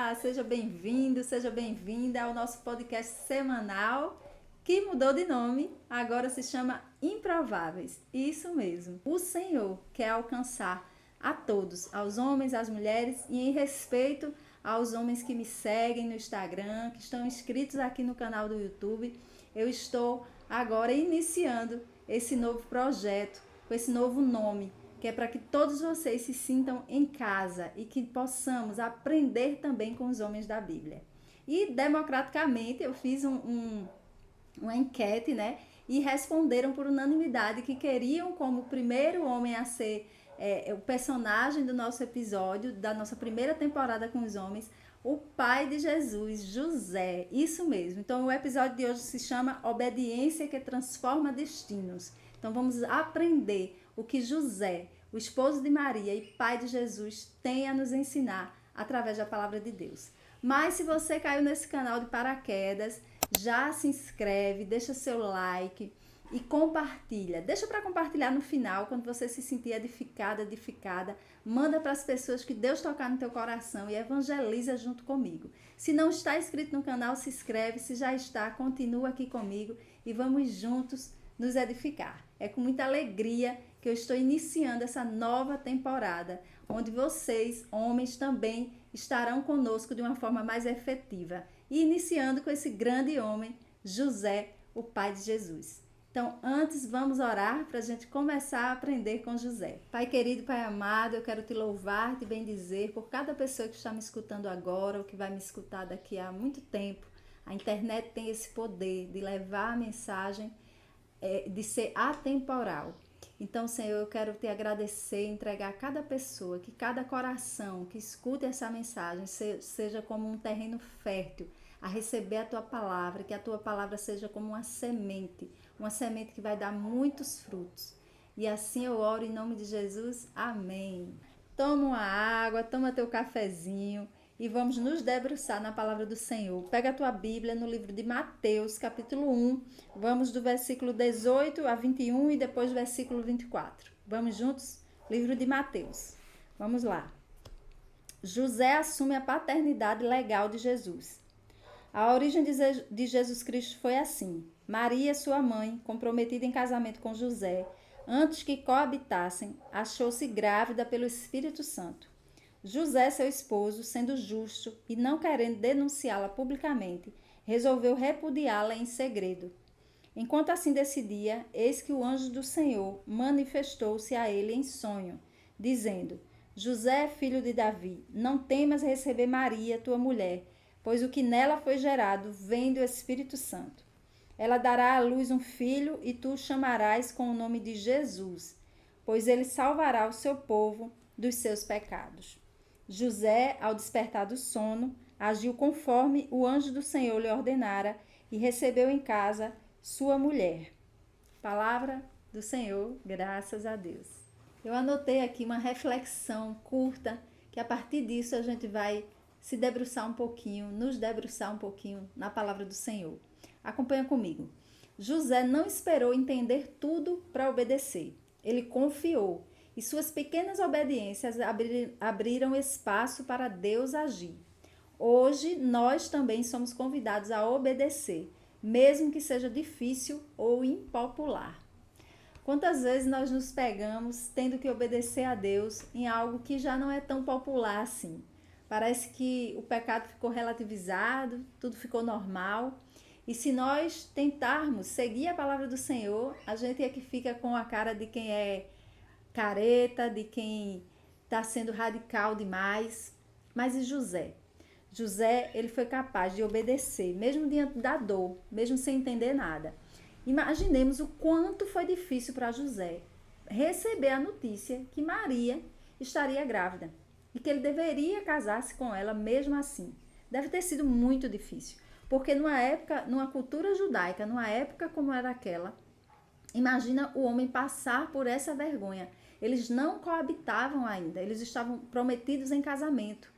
Olá, seja bem-vindo, seja bem-vinda ao nosso podcast semanal que mudou de nome, agora se chama Improváveis. Isso mesmo, o Senhor quer alcançar a todos, aos homens, às mulheres e em respeito aos homens que me seguem no Instagram, que estão inscritos aqui no canal do YouTube. Eu estou agora iniciando esse novo projeto, com esse novo nome, que é para que todos vocês se sintam em casa e que possamos aprender também com os homens da Bíblia. E democraticamente eu fiz uma enquete, né? E responderam por unanimidade que queriam como primeiro homem a ser o personagem do nosso episódio, da nossa primeira temporada com os homens, o pai de Jesus, José. Isso mesmo. Então o episódio de hoje se chama Obediência que Transforma Destinos. Então vamos aprender o que José, o esposo de Maria e pai de Jesus, tem a nos ensinar através da palavra de Deus. Mas se você caiu nesse canal de paraquedas, já se inscreve, deixa seu like e compartilha. Deixa para compartilhar no final, quando você se sentir edificada. Manda para as pessoas que Deus tocar no teu coração e evangeliza junto comigo. Se não está inscrito no canal, se inscreve. Se já está, continua aqui comigo e vamos juntos nos edificar. É com muita alegria que eu estou iniciando essa nova temporada, onde vocês, homens, também estarão conosco de uma forma mais efetiva. E iniciando com esse grande homem, José, o pai de Jesus. Então, antes, vamos orar para a gente começar a aprender com José. Pai querido, Pai amado, eu quero te louvar, te bendizer por cada pessoa que está me escutando agora ou que vai me escutar daqui a muito tempo. A internet tem esse poder de levar a mensagem, de ser atemporal. Então, Senhor, eu quero te agradecer, entregar a cada pessoa, que cada coração que escute essa mensagem seja como um terreno fértil a receber a tua palavra, que a tua palavra seja como uma semente que vai dar muitos frutos. E assim eu oro em nome de Jesus. Amém. Toma uma água, toma teu cafezinho e vamos nos debruçar na palavra do Senhor. Pega a tua Bíblia no livro de Mateus, capítulo 1. Vamos do versículo 18 a 21 e depois do versículo 24. Vamos juntos? Livro de Mateus. Vamos lá. José assume a paternidade legal de Jesus. A origem de Jesus Cristo foi assim. Maria, sua mãe, comprometida em casamento com José, antes que coabitassem, achou-se grávida pelo Espírito Santo. José, seu esposo, sendo justo e não querendo denunciá-la publicamente, resolveu repudiá-la em segredo. Enquanto assim decidia, eis que o anjo do Senhor manifestou-se a ele em sonho, dizendo: José, filho de Davi, não temas receber Maria, tua mulher, pois o que nela foi gerado vem do Espírito Santo. Ela dará à luz um filho e tu o chamarás com o nome de Jesus, pois ele salvará o seu povo dos seus pecados. José, ao despertar do sono, agiu conforme o anjo do Senhor lhe ordenara e recebeu em casa sua mulher. Palavra do Senhor, graças a Deus. Eu anotei aqui uma reflexão curta, que a partir disso a gente vai se debruçar um pouquinho, nos debruçar um pouquinho na palavra do Senhor. Acompanha comigo. José não esperou entender tudo para obedecer. Ele confiou. E suas pequenas obediências abriram espaço para Deus agir. Hoje, nós também somos convidados a obedecer, mesmo que seja difícil ou impopular. Quantas vezes nós nos pegamos tendo que obedecer a Deus em algo que já não é tão popular assim? Parece que o pecado ficou relativizado, tudo ficou normal. E se nós tentarmos seguir a palavra do Senhor, a gente é que fica com a cara de quem é careta, de quem está sendo radical demais. Mas e José? José, ele foi capaz de obedecer, mesmo diante da dor, mesmo sem entender nada. Imaginemos o quanto foi difícil para José receber a notícia que Maria estaria grávida e que ele deveria casar-se com ela mesmo assim. Deve ter sido muito difícil, porque numa cultura judaica, numa época como era aquela, imagina o homem passar por essa vergonha. Eles não coabitavam ainda, eles estavam prometidos em casamento.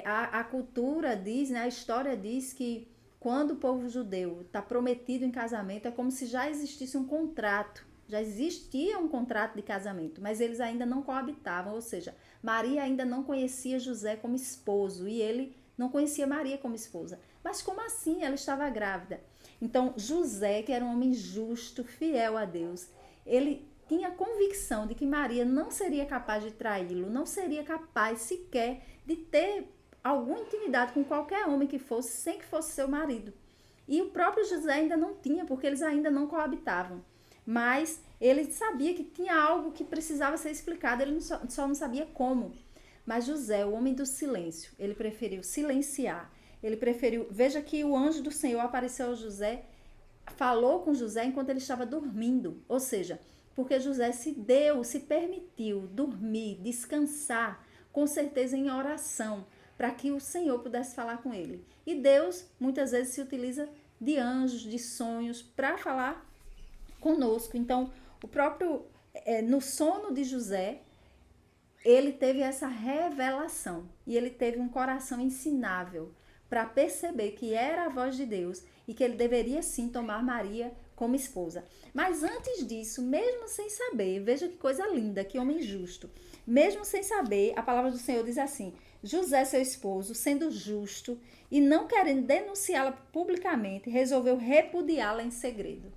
A cultura diz, né, a história diz que quando o povo judeu está prometido em casamento, é como se já existisse um contrato, já existia um contrato de casamento, mas eles ainda não coabitavam, ou seja, Maria ainda não conhecia José como esposo e ele não conhecia Maria como esposa. Mas como assim ela estava grávida? Então, José, que era um homem justo, fiel a Deus, ele tinha a convicção de que Maria não seria capaz de traí-lo, não seria capaz sequer de ter alguma intimidade com qualquer homem que fosse, sem que fosse seu marido. E o próprio José ainda não tinha, porque eles ainda não coabitavam. Mas ele sabia que tinha algo que precisava ser explicado, ele só não sabia como. Mas José, o homem do silêncio, ele preferiu silenciar. Ele preferiu... Veja que o anjo do Senhor apareceu a José, falou com José enquanto ele estava dormindo. Ou seja, porque José se permitiu dormir, descansar, com certeza em oração, para que o Senhor pudesse falar com ele. E Deus, muitas vezes, se utiliza de anjos, de sonhos, para falar conosco. Então, o próprio... no sono de José, ele teve essa revelação. E ele teve um coração ensinável para perceber que era a voz de Deus e que ele deveria sim tomar Maria como esposa. Mas antes disso, mesmo sem saber, veja que coisa linda, que homem justo. Mesmo sem saber, a palavra do Senhor diz assim: José, seu esposo, sendo justo e não querendo denunciá-la publicamente, resolveu repudiá-la em segredo.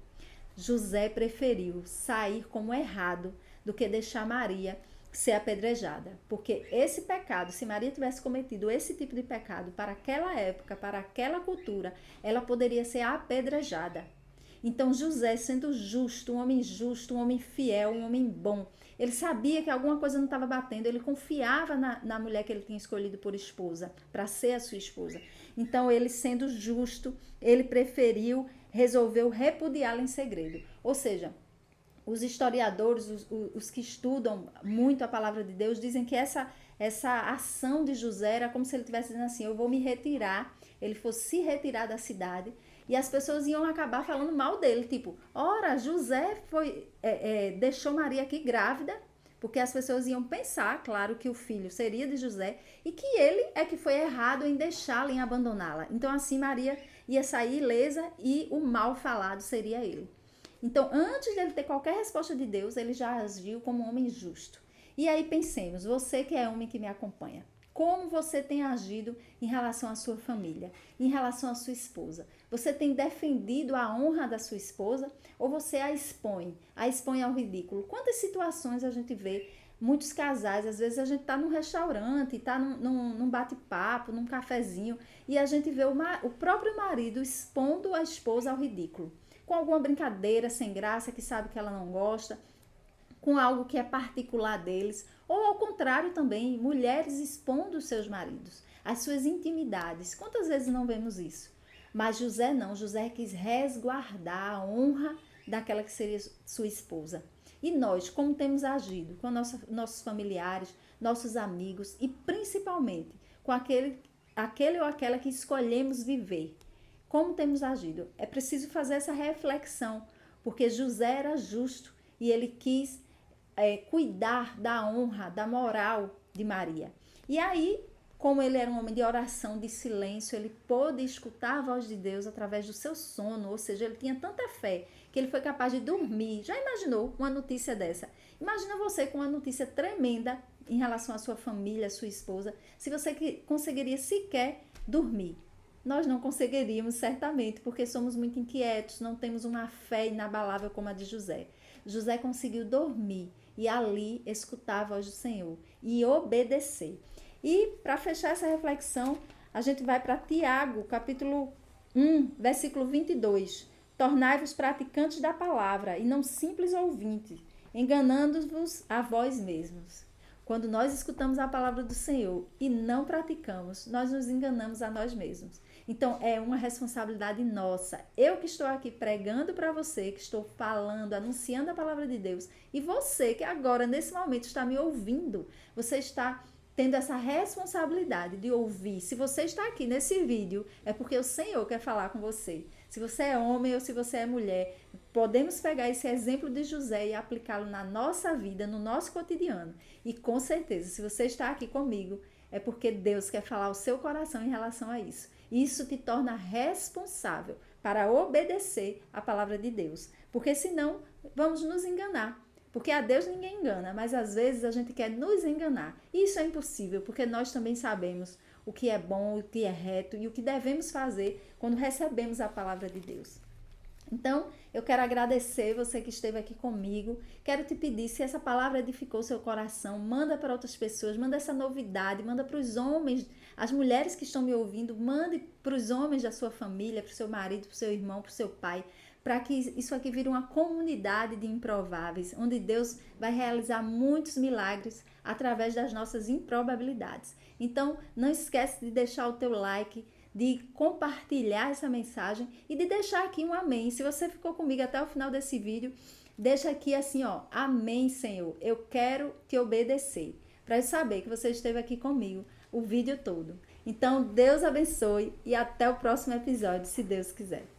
José preferiu sair como errado do que deixar Maria ser apedrejada, porque esse pecado, se Maria tivesse cometido esse tipo de pecado para aquela época, para aquela cultura, ela poderia ser apedrejada. Então José, sendo justo, um homem fiel, um homem bom, ele sabia que alguma coisa não estava batendo, ele confiava na mulher que ele tinha escolhido por esposa, para ser a sua esposa. Então ele, sendo justo, ele resolveu repudiá-la em segredo. Ou seja, os historiadores, os que estudam muito a palavra de Deus, dizem que essa ação de José era como se ele estivesse dizendo assim: eu vou me retirar, ele fosse se retirar da cidade, e as pessoas iam acabar falando mal dele, tipo, ora, José deixou Maria aqui grávida, porque as pessoas iam pensar, claro, que o filho seria de José, e que ele é que foi errado em deixá-la, em abandoná-la. Então assim Maria ia sair ilesa e o mal falado seria ele. Então, antes dele ter qualquer resposta de Deus, ele já agiu como um homem justo. E aí pensemos, você que é homem que me acompanha, como você tem agido em relação à sua família, em relação à sua esposa? Você tem defendido a honra da sua esposa ou você a expõe ao ridículo? Quantas situações a gente vê, muitos casais, às vezes a gente está num restaurante, está num bate-papo, num cafezinho, e a gente vê o próprio marido expondo a esposa ao ridículo, com alguma brincadeira sem graça que sabe que ela não gosta, com algo que é particular deles, ou ao contrário também, mulheres expondo os seus maridos, as suas intimidades. Quantas vezes não vemos isso? Mas José não, José quis resguardar a honra daquela que seria sua esposa. E nós, como temos agido com nossos familiares, nossos amigos e principalmente com aquele ou aquela que escolhemos viver? Como temos agido? É preciso fazer essa reflexão, porque José era justo e ele quis cuidar da honra, da moral de Maria. E aí, como ele era um homem de oração, de silêncio, ele pôde escutar a voz de Deus através do seu sono, ou seja, ele tinha tanta fé que ele foi capaz de dormir. Já imaginou uma notícia dessa? Imagina você com uma notícia tremenda em relação à sua família, à sua esposa, se você conseguiria sequer dormir. Nós não conseguiríamos, certamente, porque somos muito inquietos, não temos uma fé inabalável como a de José. José conseguiu dormir e ali escutar a voz do Senhor e obedecer. E para fechar essa reflexão, a gente vai para Tiago, capítulo 1, versículo 22. Tornai-vos praticantes da palavra e não simples ouvintes, enganando-vos a vós mesmos. Quando nós escutamos a palavra do Senhor e não praticamos, nós nos enganamos a nós mesmos. Então, é uma responsabilidade nossa. Eu que estou aqui pregando para você, que estou falando, anunciando a palavra de Deus, e você que agora, nesse momento, está me ouvindo, você está tendo essa responsabilidade de ouvir. Se você está aqui nesse vídeo, é porque o Senhor quer falar com você. Se você é homem ou se você é mulher, podemos pegar esse exemplo de José e aplicá-lo na nossa vida, no nosso cotidiano. E com certeza, se você está aqui comigo, é porque Deus quer falar ao seu coração em relação a isso. Isso te torna responsável para obedecer a palavra de Deus. Porque senão, vamos nos enganar. Porque a Deus ninguém engana, mas às vezes a gente quer nos enganar. E isso é impossível, porque nós também sabemos o que é bom, o que é reto e o que devemos fazer quando recebemos a palavra de Deus. Então, eu quero agradecer você que esteve aqui comigo. Quero te pedir, se essa palavra edificou seu coração, manda para outras pessoas, manda essa novidade, manda para os homens, as mulheres que estão me ouvindo, mande para os homens da sua família, para o seu marido, para o seu irmão, para o seu pai, para que isso aqui vire uma comunidade de improváveis, onde Deus vai realizar muitos milagres através das nossas improbabilidades. Então, não esquece de deixar o teu like, de compartilhar essa mensagem e de deixar aqui um amém. Se você ficou comigo até o final desse vídeo, deixa aqui assim, ó, amém, Senhor, eu quero te obedecer, para eu saber que você esteve aqui comigo o vídeo todo. Então, Deus abençoe e até o próximo episódio, se Deus quiser.